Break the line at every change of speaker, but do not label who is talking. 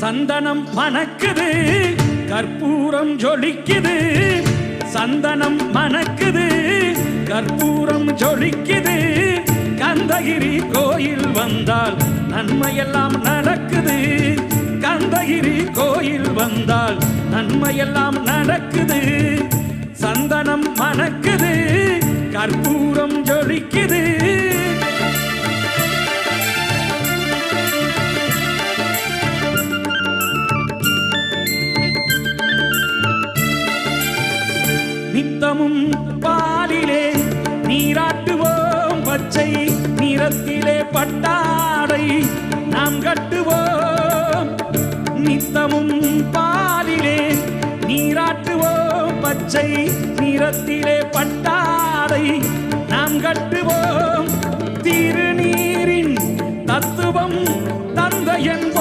சந்தனம் மணக்குது கற்பூரம் ஜொலிக்குது சந்தனம் மணக்குது கற்பூரம் ஜொலிக்குது கந்தகிரி கோயில் வந்தால் நன்மையெல்லாம் நடக்குது கந்தகிரி கோயில் வந்தால் நன்மையெல்லாம் நடக்குது சந்தனம் மணக்குது கற்பூரம் ஜொலிக்குது நித்தமும் பாலிலே நீராட்டுவோம் பச்சை நிறத்திலே பட்டாடை நாம் கட்டுவோம் நித்தமும் பாலிலே நீராட்டுவோம் பச்சை நிறத்திலே பட்டாடை நாம் கட்டுவோம் திருநீரின் தத்துவம் தந்தை என்போம்